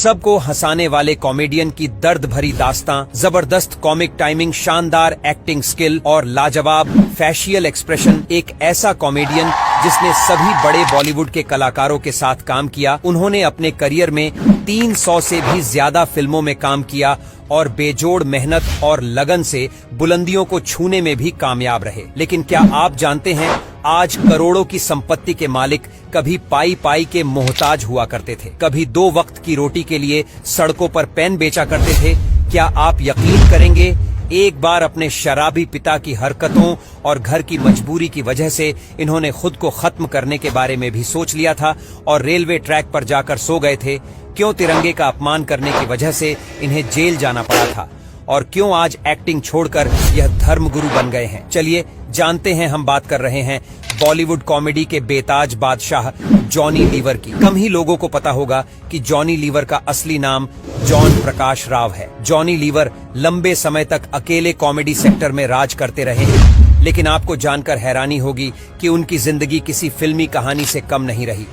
सबको हंसाने वाले कॉमेडियन की दर्द भरी दास्तां, जबरदस्त कॉमिक टाइमिंग, शानदार एक्टिंग स्किल और लाजवाब फैशियल एक्सप्रेशन। एक ऐसा कॉमेडियन जिसने सभी बड़े बॉलीवुड के कलाकारों के साथ काम किया। उन्होंने अपने करियर में 300 से भी ज्यादा फिल्मों में काम किया और बेजोड़ मेहनत और लगन से बुलंदियों को छूने में भी कामयाब रहे। लेकिन क्या आप जानते हैं, आज करोड़ों की संपत्ति के मालिक कभी पाई पाई के मोहताज हुआ करते थे, कभी 2 वक्त की रोटी के लिए सड़कों पर पेन बेचा करते थे। क्या आप यकीन करेंगे, एक बार अपने शराबी पिता की हरकतों और घर की मजबूरी की वजह से इन्होंने खुद को खत्म करने के बारे में भी सोच लिया था और रेलवे ट्रैक पर जाकर सो गए थे। क्यों तिरंगे का अपमान करने की वजह से इन्हें जेल जाना पड़ा था और क्यों आज एक्टिंग छोड़कर यह धर्मगुरु बन गए हैं। चलिए जानते हैं। हम बात कर रहे हैं बॉलीवुड कॉमेडी के बेताज बादशाह जॉनी लीवर की। कम ही लोगों को पता होगा कि जॉनी लीवर का असली नाम जॉन प्रकाश राव है। जॉनी लीवर लंबे समय तक अकेले कॉमेडी सेक्टर में राज करते रहे हैं, लेकिन आपको जानकर हैरानी होगी कि उनकी जिंदगी किसी फिल्मी कहानी से कम नहीं रही।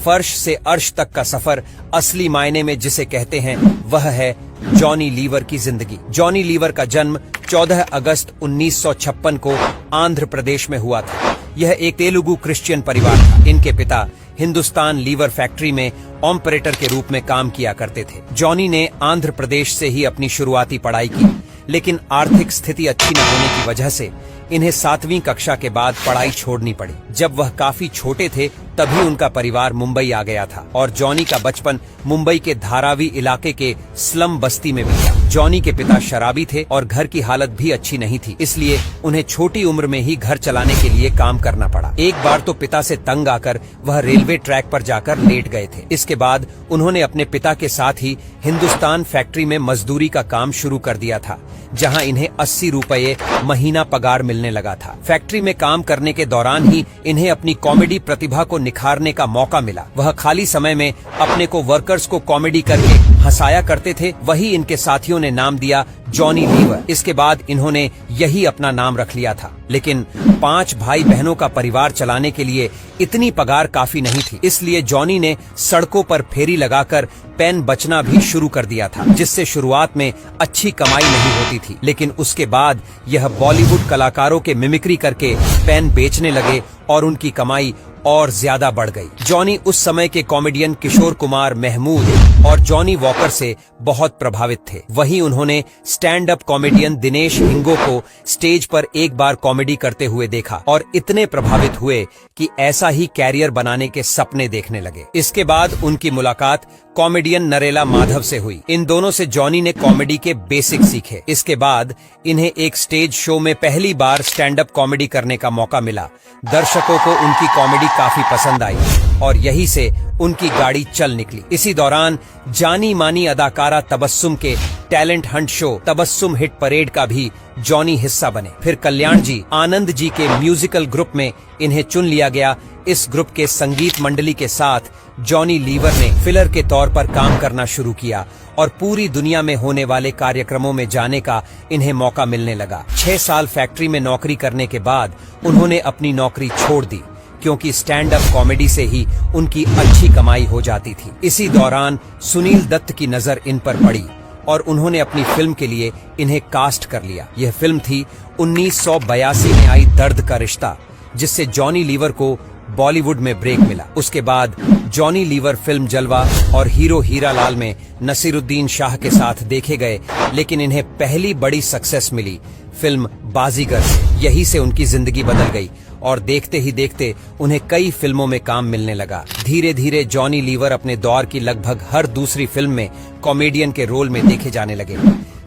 फर्श से अर्श तक का सफर असली मायने में जिसे कहते हैं वह है जॉनी लीवर की जिंदगी। जॉनी लीवर का जन्म 14 अगस्त 1956 को आंध्र प्रदेश में हुआ था। यह एक तेलुगु क्रिश्चियन परिवार था। इनके पिता हिंदुस्तान लीवर फैक्ट्री में ऑपरेटर के रूप में काम किया करते थे। जॉनी ने आंध्र प्रदेश से ही अपनी शुरुआती पढ़ाई की, लेकिन आर्थिक स्थिति अच्छी न होने की वजह से इन्हें 7वीं कक्षा के बाद पढ़ाई छोड़नी पड़ी। जब वह काफी छोटे थे तभी उनका परिवार मुंबई आ गया था और जॉनी का बचपन मुंबई के धारावी इलाके के स्लम बस्ती में बीता। जॉनी के पिता शराबी थे और घर की हालत भी अच्छी नहीं थी, इसलिए उन्हें छोटी उम्र में ही घर चलाने के लिए काम करना पड़ा। एक बार तो पिता से तंग आकर वह रेलवे ट्रैक पर जाकर लेट गए थे। इसके बाद उन्होंने अपने पिता के साथ ही हिंदुस्तान फैक्ट्री में मजदूरी का काम शुरू कर दिया था, जहां इन्हें 80 रुपये महीना पगार मिलने लगा था। फैक्ट्री में काम करने के दौरान ही इन्हें अपनी कॉमेडी प्रतिभा को निखारने का मौका मिला। वह खाली समय में अपने को वर्कर्स को कॉमेडी करके हंसाया करते थे। वही इनके साथियों ने नाम दिया जॉनी लीवर। इसके बाद इन्होंने यही अपना नाम रख लिया था। लेकिन 5 भाई बहनों का परिवार चलाने के लिए इतनी पगार काफी नहीं थी, इसलिए जॉनी ने सड़कों पर फेरी लगाकर पेन बचना भी शुरू कर दिया था, जिससे शुरुआत में अच्छी कमाई नहीं होती थी। लेकिन उसके बाद यह बॉलीवुड कलाकारों के मिमिक्री करके पेन बेचने लगे और उनकी कमाई और ज्यादा बढ़ गई। जॉनी उस समय के कॉमेडियन किशोर कुमार, महमूद और जॉनी वॉकर से बहुत प्रभावित थे। वहीं उन्होंने स्टैंड अप कॉमेडियन दिनेश हिंगो को स्टेज पर एक बार कॉमेडी करते हुए देखा और इतने प्रभावित हुए कि ऐसा ही कैरियर बनाने के सपने देखने लगे। इसके बाद उनकी मुलाकात कॉमेडियन नरेला माधव से हुई। इन दोनों से जॉनी ने कॉमेडी के बेसिक सीखे। इसके बाद इन्हें एक स्टेज शो में पहली बार स्टैंड अप कॉमेडी करने का मौका मिला। दर्शकों को उनकी कॉमेडी काफी पसंद आई और यहीं से उनकी गाड़ी चल निकली। इसी दौरान जानी मानी अदाकारा तबस्सुम के talent Hunt show Tabassum hit parade का भी जॉनी हिस्सा बने। फिर कल्याण जी, आनंद जी के म्यूजिकल ग्रुप में इन्हें चुन लिया गया। इस ग्रुप के संगीत मंडली के साथ जॉनी लीवर ने फिलर के तौर पर काम करना शुरू किया और पूरी दुनिया में होने वाले कार्यक्रमों में जाने का इन्हें मौका मिलने लगा। 6 साल फैक्ट्री में नौकरी करने के बाद उन्होंने अपनी नौकरी छोड़ दी, क्योंकि स्टैंड अप कॉमेडी से ही उनकी अच्छी कमाई हो जाती थी। इसी दौरान सुनील दत्त की नजर इन पर पड़ी और उन्होंने अपनी फिल्म के लिए इन्हें कास्ट कर लिया। यह फिल्म थी 1982 में आई दर्द का रिश्ता, जिससे जॉनी लीवर को बॉलीवुड में ब्रेक मिला। उसके बाद जॉनी लीवर फिल्म जलवा और हीरो हीरालाल में नसीरुद्दीन शाह के साथ देखे गए, लेकिन इन्हें पहली बड़ी सक्सेस मिली फिल्म बाजीगर से। यही से उनकी जिंदगी बदल गई और देखते ही देखते उन्हें कई फिल्मों में काम मिलने लगा। धीरे धीरे जॉनी लीवर अपने दौर की लगभग हर दूसरी फिल्म में कॉमेडियन के रोल में देखे जाने लगे।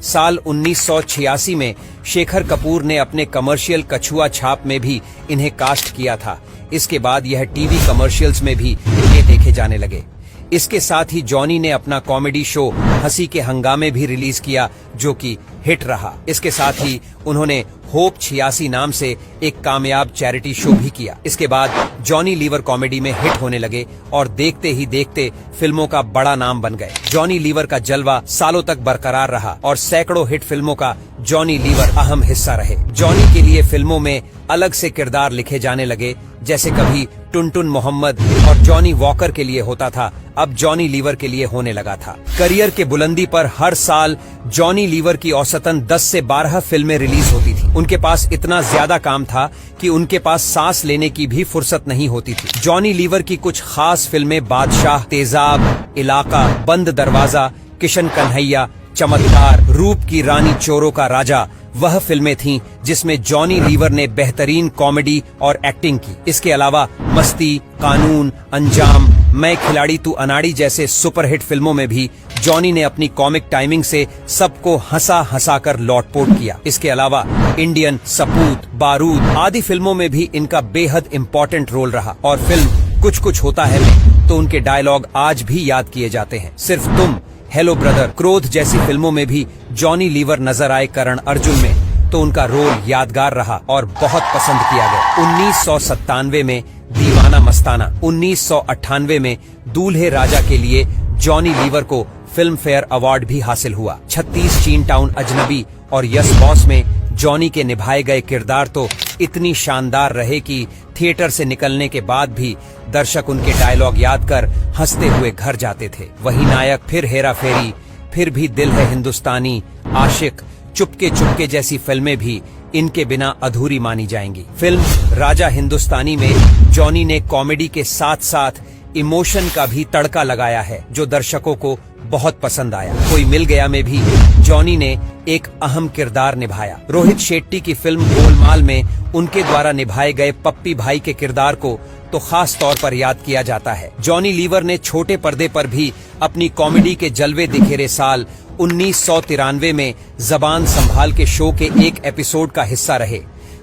साल 1986 में शेखर कपूर ने अपने कमर्शियल कछुआ छाप में भी इन्हें कास्ट किया था। इसके बाद यह टीवी कमर्शियल्स में भी ये देखे जाने लगे। इसके साथ ही जॉनी ने अपना कॉमेडी शो हंसी के हंगामे भी रिलीज किया, जो कि हिट रहा। इसके साथ ही उन्होंने होप 86 नाम से एक कामयाब चैरिटी शो भी किया। इसके बाद जॉनी लीवर कॉमेडी में हिट होने लगे और देखते ही देखते फिल्मों का बड़ा नाम बन गए। जॉनी लीवर का जलवा सालों तक बरकरार रहा और सैकड़ों हिट फिल्मों का जॉनी लीवर अहम हिस्सा रहे। जॉनी के लिए फिल्मों में अलग से किरदार लिखे जाने लगे, जैसे कभी टुनटुन मोहम्मद, और जॉनी वॉकर के लिए होता था अब जॉनी लीवर के लिए होने लगा था। करियर के बुलंदी पर हर साल जॉनी लीवर की औसतन 10 से 12 फिल्में रिलीज होती थी। उनके पास इतना ज्यादा काम था कि उनके पास सांस लेने की भी फुर्सत नहीं होती थी। जॉनी लीवर की कुछ खास फिल्में बादशाह, तेजाब, इलाका, बंद दरवाजा, किशन कन्हैया, चमत्कार, रूप की रानी, चोरों का राजा वह फिल्में थीं जिसमें जॉनी लीवर ने बेहतरीन कॉमेडी और एक्टिंग की। इसके अलावा मस्ती, कानून, अंजाम, मैं खिलाड़ी तू अनाड़ी जैसे सुपरहिट फिल्मों में भी जॉनी ने अपनी कॉमिक टाइमिंग से सबको हंसा कर लौटपोट किया। इसके अलावा इंडियन, सपूत, बारूद आदि फिल्मों में भी इनका बेहद इम्पोर्टेंट रोल रहा और फिल्म कुछ कुछ होता है में तो उनके डायलॉग आज भी याद किए जाते हैं। सिर्फ तुम, हेलो ब्रदर, क्रोध जैसी फिल्मों में भी जॉनी लीवर नजर आए करण अर्जुन में तो उनका रोल यादगार रहा और बहुत पसंद किया गया। 1997 में दीवाना मस्ताना, 1998 में दूल्हे राजा के लिए जॉनी लीवर को फिल्म फेयर अवार्ड भी हासिल हुआ। 36 चीन टाउन, अजनबी और यस बॉस में जॉनी के निभाए गए किरदार तो इतनी शानदार रहे कि थिएटर से निकलने के बाद भी दर्शक उनके डायलॉग याद कर हंसते हुए घर जाते थे। वही नायक, फिर हेरा फेरी, फिर भी दिल है हिंदुस्तानी, आशिक, चुपके चुपके जैसी फिल्में भी इनके बिना अधूरी मानी जाएंगी। फिल्म राजा हिंदुस्तानी में जॉनी ने कॉमेडी के साथ साथ इमोशन का भी तड़का लगाया है जो दर्शकों को बहुत पसंद आया। कोई मिल गया में भी जॉनी ने एक अहम किरदार निभाया। रोहित शेट्टी की फिल्म गोलमाल में उनके द्वारा निभाए गए पप्पी भाई के किरदार को तो खास तौर पर याद किया जाता है। जॉनी लीवर ने छोटे पर्दे पर भी अपनी कॉमेडी के जलवे दिखेरे साल 1993 में जबान संभाल के शो के एक एपिसोड का हिस्सा रहे।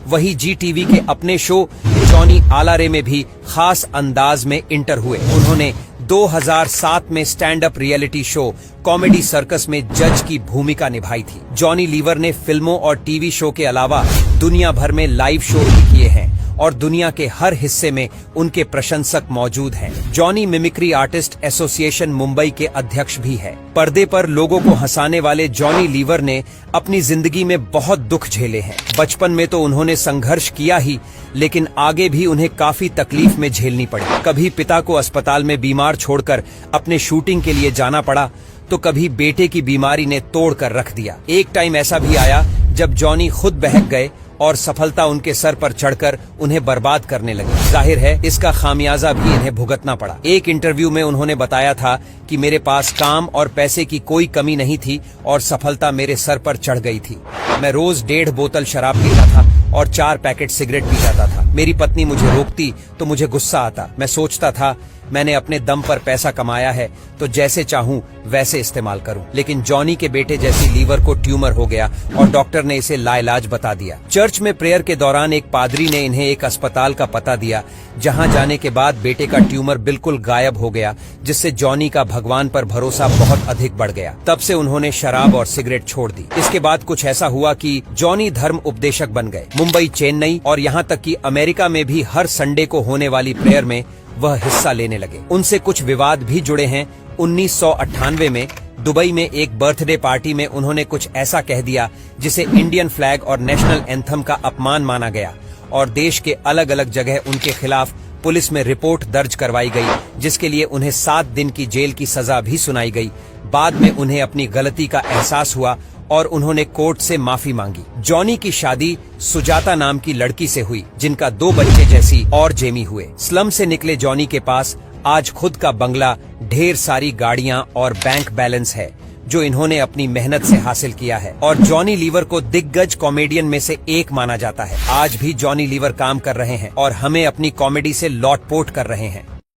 वही जी टीवी के अपने शो जॉनी आलारे में भी खास अंदाज में इंटर हुए। उन्होंने 2007 में stand up reality show comedy circus में जज की भूमिका निभाई थी। जॉनी लीवर ने फिल्मों और टीवी शो के अलावा दुनिया भर में लाइव शो भी किए हैं और दुनिया के हर हिस्से में उनके प्रशंसक मौजूद हैं। Johnny mimicry artist association Mumbai के अध्यक्ष भी है। पर्दे पर लोगों को हंसाने वाले जॉनी लीवर ने अपनी जिंदगी में बहुत दुख झेले हैं। बचपन में तो उन्होंने संघर्ष किया ही, लेकिन आगे भी उन्हें काफी तकलीफ में झेलनी पड़ी। कभी पिता को अस्पताल में बीमार छोड़कर अपने शूटिंग के लिए जाना पड़ा तो कभी बेटे की बीमारी ने तोड़ कर रख दिया। एक टाइम ऐसा भी आया जब जॉनी खुद बहक गए और सफलता उनके सर पर चढ़कर उन्हें बर्बाद करने लगी। जाहिर है इसका खामियाजा भी इन्हें भुगतना पड़ा। एक इंटरव्यू में उन्होंने बताया था कि मेरे पास काम और पैसे की कोई कमी नहीं थी और सफलता मेरे सर पर चढ़ गई थी। मैं रोज 1.5 बोतल शराब पीता था और 4 पैकेट सिगरेट पी जाता था। मेरी पत्नी मुझे रोकती तो मुझे गुस्सा आता। मैं सोचता था मैंने अपने दम पर पैसा कमाया है तो जैसे चाहूं वैसे इस्तेमाल करूं। लेकिन जॉनी के बेटे जैसी लीवर को ट्यूमर हो गया और डॉक्टर ने इसे लाइलाज बता दिया। चर्च में प्रेयर के दौरान एक पादरी ने इन्हें एक अस्पताल का पता दिया जहां जाने के बाद बेटे का ट्यूमर बिल्कुल गायब हो गया, जिससे जॉनी का भगवान पर भरोसा बहुत अधिक बढ़ गया। तब से उन्होंने शराब और सिगरेट छोड़ दी। इसके बाद कुछ ऐसा हुआ कि जॉनी धर्म उपदेशक बन गए। मुंबई, चेन्नई और यहाँ तक कि अमेरिका में भी हर संडे को होने वाली प्रेयर में वह हिस्सा लेने लगे। उनसे कुछ विवाद भी जुड़े हैं। 1998 में दुबई में एक बर्थडे पार्टी में उन्होंने कुछ ऐसा कह दिया जिसे इंडियन फ्लैग और नेशनल एंथम का अपमान माना गया और देश के अलग अलग जगह उनके खिलाफ पुलिस में रिपोर्ट दर्ज करवाई गई, जिसके लिए उन्हें 7 दिन की जेल की सजा भी सुनाई गई। बाद में उन्हें अपनी गलती का एहसास हुआ और उन्होंने कोर्ट से माफी मांगी। जॉनी की शादी सुजाता नाम की लड़की से हुई, जिनका 2 बच्चे जैसी और जेमी हुए। स्लम से निकले जॉनी के पास आज खुद का बंगला, ढेर सारी गाड़ियां और बैंक बैलेंस है जो इन्होंने अपनी मेहनत से हासिल किया है और जॉनी लीवर को दिग्गज कॉमेडियन में से एक माना जाता है। आज भी जॉनी लीवर काम कर रहे हैं और हमें अपनी कॉमेडी से लौटपोट कर रहे हैं।